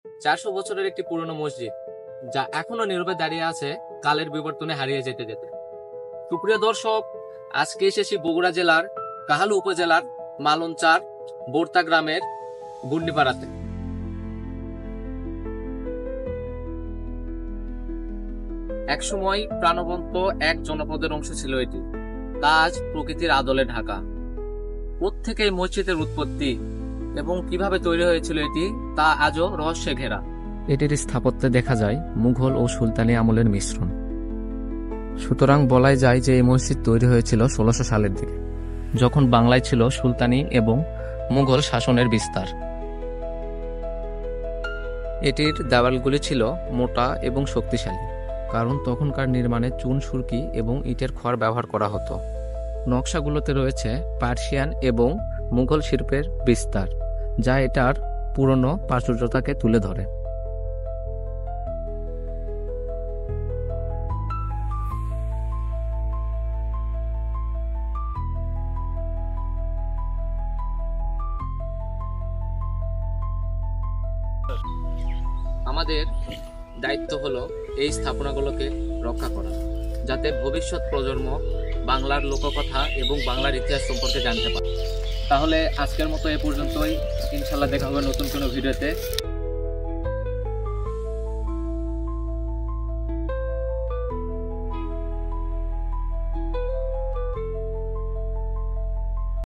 400 বছরের একটি পুরনো মসজিদ, যা এখনো নীরবে দাঁড়িয়ে আছে কালের বিবর্তনে হারিয়ে যেতে যেতে। সুপ্রিয় দর্শক, আজকে এসেছি বগুড়া জেলার কাহালু উপজেলার মালনচার বোরতা গ্রামের গুন্ডিপাড়াতে। একসময় প্রাণবন্ত এক জনপদের অংশ ছিল এটি। তা আজ প্রকৃতির আদলে ঢাকা। কোত্থেকে এই মসজিদের উৎপত্তি এবং কিভাবে তৈরি হয়েছিল এটি, তা আজও রহস্যে ঘেরা। এটির স্থাপত্যে দেখা যায় মুঘল ও সুলতানি আমলের মিশ্রণ। সুতরাং বলাই যায় যে এই মসজিদ তৈরি হয়েছিল 1600 সালের দিকে, যখন বাংলায় ছিল সুলতানি এবং মুঘল শাসনের বিস্তার। এটির দেওয়ালগুলি ছিল মোটা এবং শক্তিশালী, কারণ তখনকার নির্মাণে চুন সুরকি এবং ইটের খড় ব্যবহার করা হতো। নকশাগুলোতে রয়েছে পার্সিয়ান এবং মুঘল শিল্পের বিস্তার, যা এটার পুরনো প্রাচুর্যতাকে তুলে ধরে। আমাদের দায়িত্ব হলো এই স্থাপনাগুলোকে রক্ষা করা, যাতে ভবিষ্যৎ প্রজন্ম বাংলার লোককথা এবং বাংলার ইতিহাস সম্পর্কে জানতে পারে। তাহলে আজকের মতো এ পর্যন্তই। ইনশাল্লাহ দেখা হবে নতুন কোনো ভিডিওতে।